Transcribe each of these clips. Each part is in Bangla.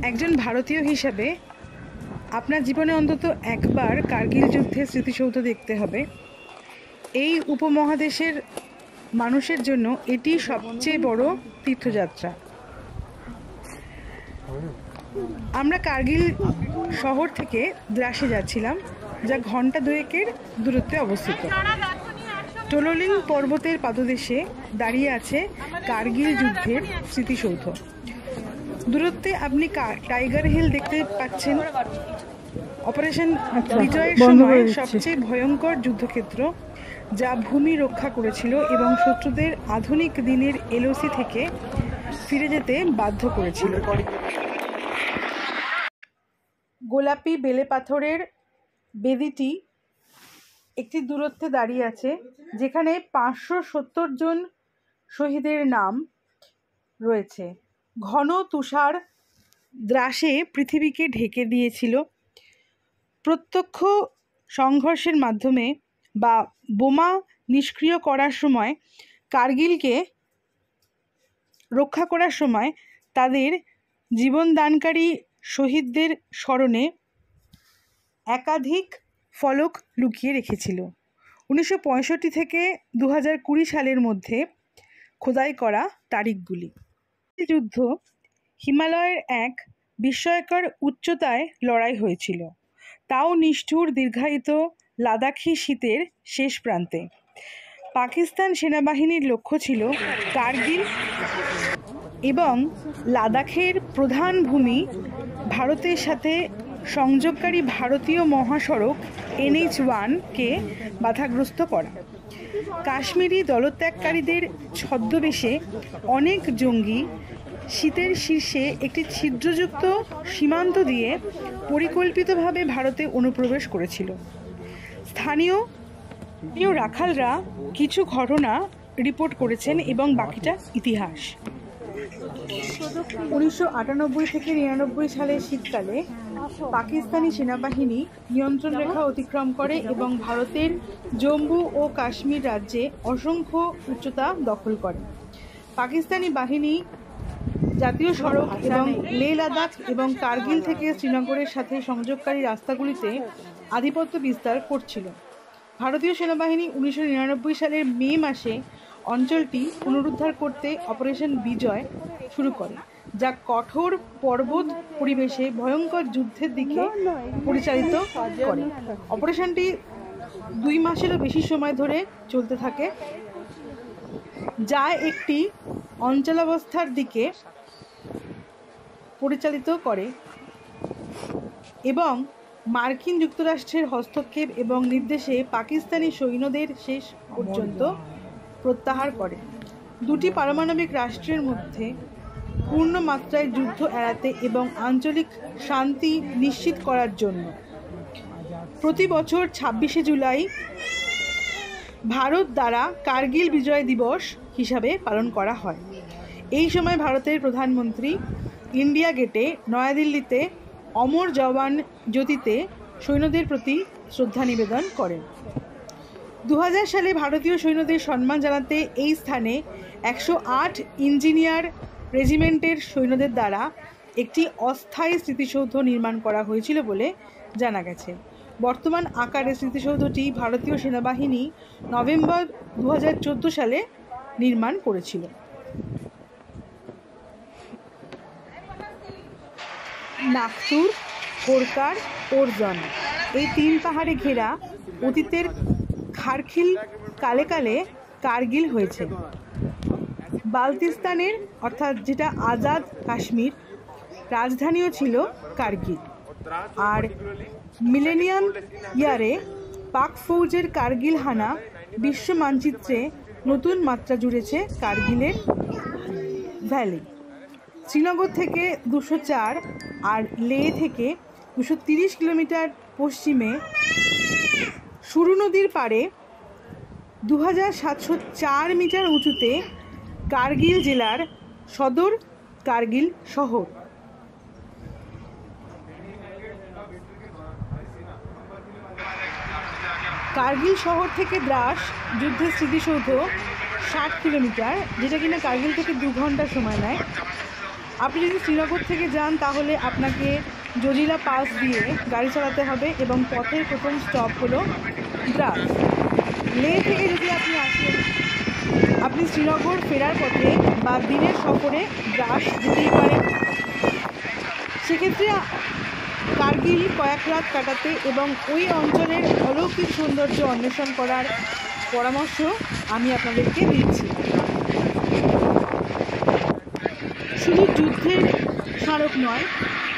একজন ভারতীয় হিসাবে আপনার জীবনে অন্তত একবার কার্গিল যুদ্ধের স্মৃতিসৌধ দেখতে হবে। এই উপমহাদেশের মানুষের জন্য এটি সবচেয়ে বড় তীর্থযাত্রা। আমরা কার্গিল শহর থেকে দ্রাসে যাচ্ছিলাম, যা ঘন্টা দুয়েকের দূরত্বে অবস্থিত। টোলোলিং পর্বতের পাদদেশে দাঁড়িয়ে আছে কার্গিল যুদ্ধের স্মৃতিসৌধ। দূরত্বে আপনি টাইগার হিল দেখতে পাচ্ছেন, অপারেশন বিজয়ের সময় সবচেয়ে ভয়ঙ্কর যুদ্ধক্ষেত্র, যা ভূমি রক্ষা করেছিল এবং শত্রুদের আধুনিক দিনের এলওসি থেকে ফিরে যেতে বাধ্য করেছিল। গোলাপি বেলে পাথরের বেদিটি একটি দূরত্বে দাঁড়িয়ে আছে, যেখানে 570 জন শহীদের নাম রয়েছে। ঘন তুষার দ্রাসে পৃথিবীকে ঢেকে দিয়েছিল। প্রত্যক্ষ সংঘর্ষের মাধ্যমে বা বোমা নিষ্ক্রিয় করার সময়, কার্গিলকে রক্ষা করার সময় তাদের জীবনদানকারী শহীদদের স্মরণে একাধিক ফলক লুকিয়ে রেখেছিল। 1965 থেকে 2020 সালের মধ্যে খোদাই করা তারিখগুলি। যুদ্ধ হিমালয়ের এক বিস্ময়কর উচ্চতায় লড়াই হয়েছিল, তাও নিষ্ঠুর দীর্ঘায়িত লাদাখি শীতের শেষ প্রান্তে। পাকিস্তান সেনাবাহিনীর লক্ষ্য ছিল কার্গিল এবং লাদাখের প্রধান ভূমি ভারতের সাথে সংযোগকারী ভারতীয় মহাসড়ক NH-1-কে বাধাগ্রস্ত করা। কাশ্মীরি দলত্যাগকারীদের ছদ্মবেশে অনেক জঙ্গি শীতের শীর্ষে একটি ছিদ্রযুক্ত সীমান্ত দিয়ে পরিকল্পিতভাবে ভারতে অনুপ্রবেশ করেছিল। স্থানীয় রাখালরা কিছু ঘটনা রিপোর্ট করেছেন এবং বাকিটা ইতিহাস। 1998 থেকে 99 সালের শীতকালে পাকিস্তানি সেনাবাহিনী নিয়ন্ত্রণ রেখা অতিক্রম করে এবং ভারতের জম্মু ও কাশ্মীর রাজ্যে অসংখ্য উচ্চতা দখল করে। পাকিস্তানি বাহিনী জাতীয় সড়ক এবং লে লাদাখ এবং কার্গিল থেকে শ্রীনগরের সাথে সংযোগকারী রাস্তাগুলিতে আধিপত্য বিস্তার করছিল। ভারতীয় সেনাবাহিনী 1999 সালের মে মাসে অঞ্চলটি পুনরুদ্ধার করতে অপারেশন বিজয় শুরু করে, যা কঠোর পর্বত পরিবেশে ভয়ঙ্কর যুদ্ধের দিকে পরিচালিত করে। অপারেশনটি 2 মাসেরও বেশি সময় ধরে চলতে থাকে, যা একটি অচলাবস্থার দিকে পরিচালিত করে এবং মার্কিন যুক্তরাষ্ট্রের হস্তক্ষেপ এবং নির্দেশে পাকিস্তানি সৈন্যদের শেষ পর্যন্ত প্রত্যাহার করে। দুটি পারমাণবিক রাষ্ট্রের মধ্যে পূর্ণ মাত্রায় যুদ্ধ এড়াতে এবং আঞ্চলিক শান্তি নিশ্চিত করার জন্য প্রতি বছর 26শে জুলাই ভারত দ্বারা কার্গিল বিজয় দিবস হিসাবে পালন করা হয়। এই সময় ভারতের প্রধানমন্ত্রী ইন্ডিয়া গেটে নয়াদিল্লিতে অমর জওয়ান জ্যোতিতে সৈন্যদের প্রতি শ্রদ্ধা নিবেদন করেন। 2000 সালে ভারতীয় সৈন্যদের সম্মান জানাতে এই স্থানে 108 ইঞ্জিনিয়ার রেজিমেন্টের সৈন্যদের দ্বারা একটি অস্থায়ী স্মৃতিসৌধ নির্মাণ করা হয়েছিল বলে জানা গেছে। বর্তমান আকারে স্মৃতিসৌধটি ভারতীয় সেনাবাহিনী নভেম্বর 2014 সালে নির্মাণ করেছিল। নাগতুর, হোরকার, ওরজন এই 3 পাহাড়ে ঘেরা অতীতের খারখিল কালে কালে কার্গিল হয়েছে। বালতিস্তানের অর্থাৎ যেটা আজাদ কাশ্মীর রাজধানীও ছিল কার্গিল। আর মিলেনিয়াম ইয়ারে পাক ফৌজের কার্গিল হানা বিশ্ব মানচিত্রে নতুন মাত্রা জুড়েছে কার্গিলের ভ্যালি। শ্রীনগর থেকে 204 আর লে থেকে 230 কিলোমিটার পশ্চিমে সুরু নদীর পাড়ে 2704 মিটার উঁচুতে কার্গিল জেলার সদর কার্গিল শহর। কার্গিল শহর থেকে দ্রাস যুদ্ধের স্মৃতিসৌধ 60 কিলোমিটার, যেটা কিনা কার্গিল থেকে 2 ঘন্টা সময় নেয়। আপনি যদি শ্রীনগর থেকে যান তাহলে আপনাকে জজিলা পাস দিয়ে গাড়ি চালাতে হবে এবং পথের প্রথম স্টপ হলো দ্রাস। লে থেকে যদি আপনি আসেন, আপনি শ্রীনগর ফেরার পথে বা দিনের সফরে দ্রাস যেতেই পারেন। সেক্ষেত্রে কার্গিল কয়েক রাত কাটাতে এবং ওই অঞ্চলের অলৌকিক সৌন্দর্য অন্বেষণ করার পরামর্শ আমি আপনাদেরকে দিচ্ছি। শুধু যুদ্ধের স্মারক নয়,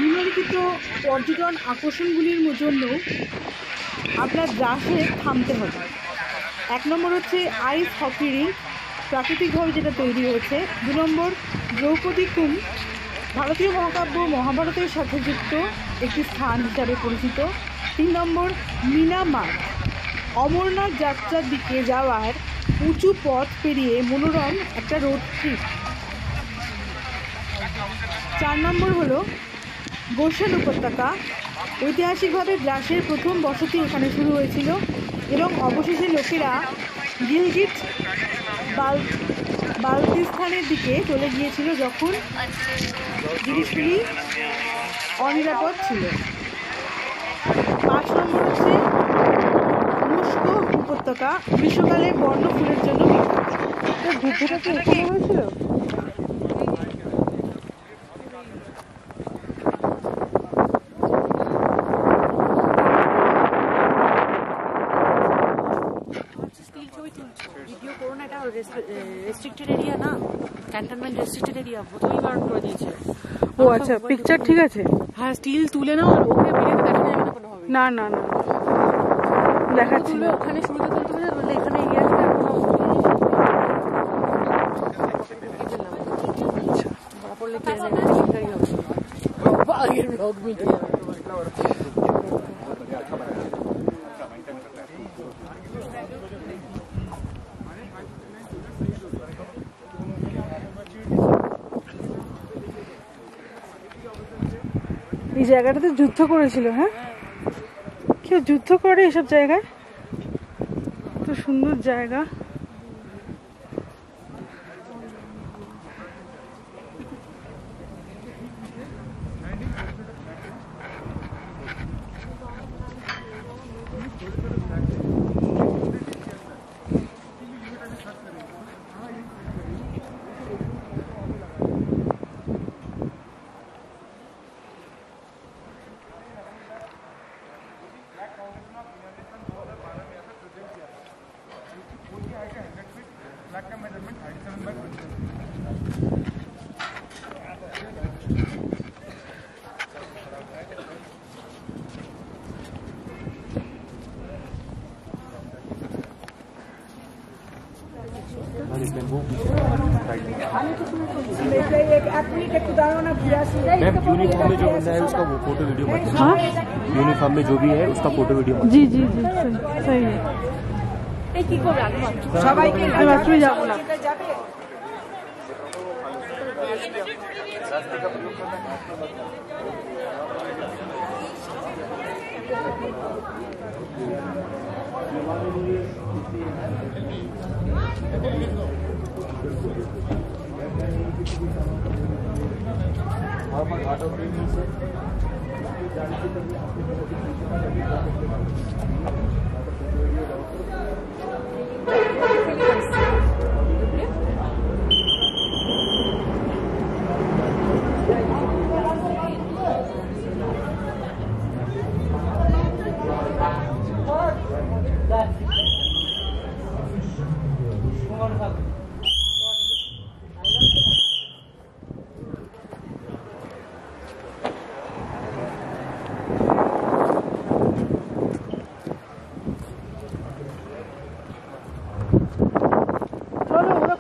নিম্নলিখিত পর্যটন আকর্ষণগুলির জন্য আপনার দ্রাসে থামতে হবে। 1 নম্বর হচ্ছে আইস হকি রিঙ্ক, প্রাকৃতিকভাবে যেটা তৈরি হয়েছে। 2 নম্বর দ্রৌপদী কুম্ভ, ভারতীয় মহাকাব্য মহাভারতের সাথে যুক্ত একটি স্থান হিসাবে পরিচিত। 3 নম্বর মিনামার, অমরনাথ যাত্রার দিকে যাওয়ার উঁচু পথ পেরিয়ে মনোরম একটা রোড ট্রিপ। 4 নম্বর হলো গোসান উপত্যকা, ঐতিহাসিকভাবে দ্রাসের প্রথম বসতি এখানে শুরু হয়েছিল এবং অবশেষে লোকেরা গিলগিট বালতিস্তানের দিকে চলে গিয়েছিল যখন জিনিসগুলি অনিরাপদ ছিল। 5 নম্বর হচ্ছে মুস্কো উপত্যকা, গ্রীষ্মকালে বন্য ফুলের জন্য বিখ্যাত। যুদ্ধটা কি এখানে হয়েছিল? রেস্ট্রিক্টেড এরিয়া না, ক্যান্টনমেন্ট রেস্ট্রিক্টেড এরিয়া প্রথমেই বারণ করে দিয়েছে। ও আচ্ছা, পিকচার ঠিক আছে। হ্যাঁ, স্টিল তুলে নাও আর ওকে ভিডিওতে দেখা যাবে না কোনোভাবে। না না না, দেখাচ্ছি। ওখানে শুরুতে তুলতে হবে, বললে এখানে এগিয়ে আসবে আর কোনো ধরা পড়লে কে জানে চিন্তাই হবে। আগের ব্লগ মিটে যাবে। এই জায়গাটাতে যুদ্ধ করেছিল। হ্যাঁ, কেউ যুদ্ধ করে এসব জায়গায়, তো সুন্দর জায়গা। यूनिफॉर्म में जो बंदा है उसका वो फोटो वीडियो मत लेना। यूनिफॉर्म में जो भी है उसका फोटो वीडियो मत। जी जी जी, सही है। সবাইকে যাবো না।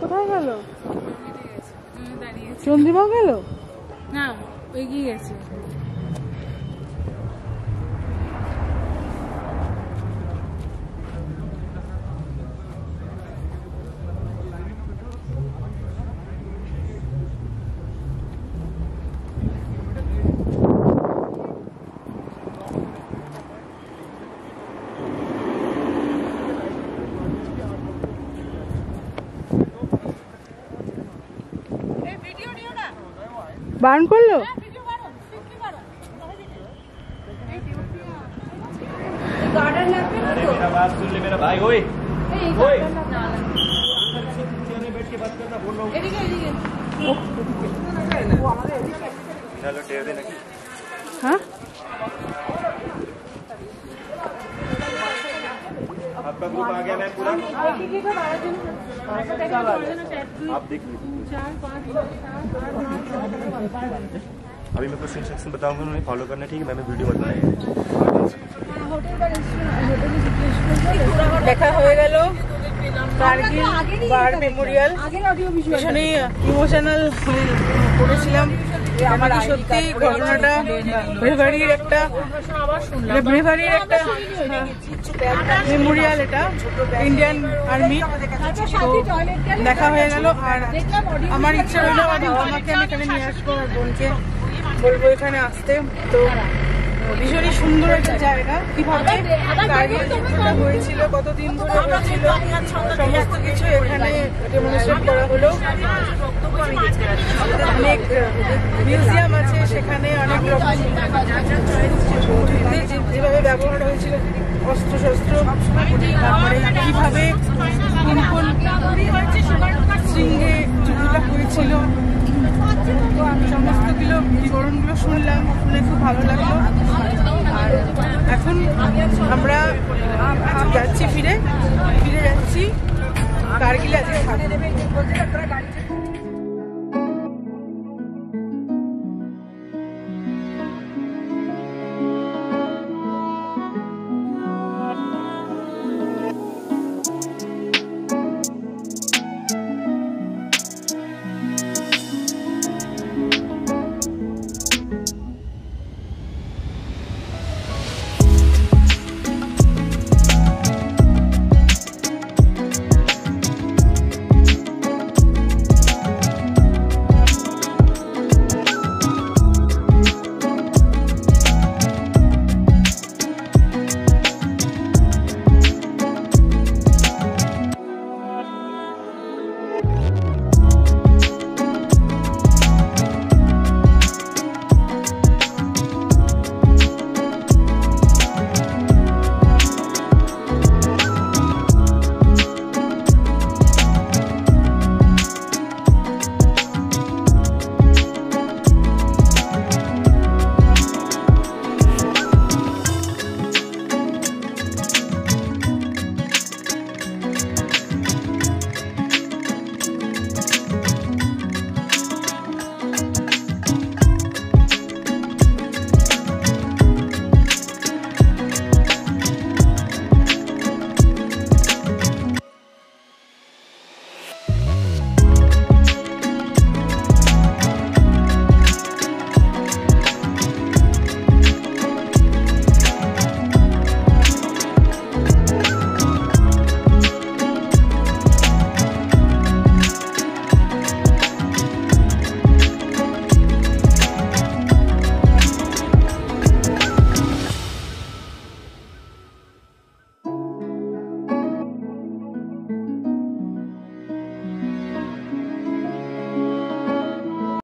কোথায় গেল? চন্দ্রিমা গেল না, এগিয়ে গেছে। বারণ করলো? हाँ आपका ग्रुप आ गया मैं पूरा आप देख लीजिए। अभी मैं कुछ इंस्ट्रक्शन बताऊंगा उन्हें फॉलो करना, ठीक है? मैंने वीडियो मत बनाइए। দেখা হয়ে গেল কারগিল ওয়ার মেমোরিয়াল। ভীষণই ইমোশনাল পড়েছিলাম। আমার সত্যি ঘটনাটা ব্রেভারির একটা মেমোরিয়াল, এটা ইন্ডিয়ান আর্মি। দেখা হয়ে গেল। আর আমার ইচ্ছা হলো আমার বাবা মাকে আমি এখানে নিয়ে আসবো, আর বোনকে বলবো এখানে আসতে। তো ভীষণই সুন্দর একটা জায়গা। কিভাবে কারগিল যুদ্ধটা হয়েছিল, কতদিন ধরে হয়েছিল, সমস্ত কিছু এখানে ডেমনস্ট্রেট করা হলো। অনেক মিউজিয়াম আছে সেখানে, অনেক রকম যেভাবে ব্যবহার হয়েছিল অস্ত্র শস্ত্র, তারপরে কিভাবে কোন কোন শৃঙ্গে যুদ্ধটা হয়েছিল, সমস্ত বিবরণগুলো শুনলাম, শুনে খুব ভালো লাগলো। আর এখন আমরা যাচ্ছি ফিরে যাচ্ছি কারগিলে। আজকে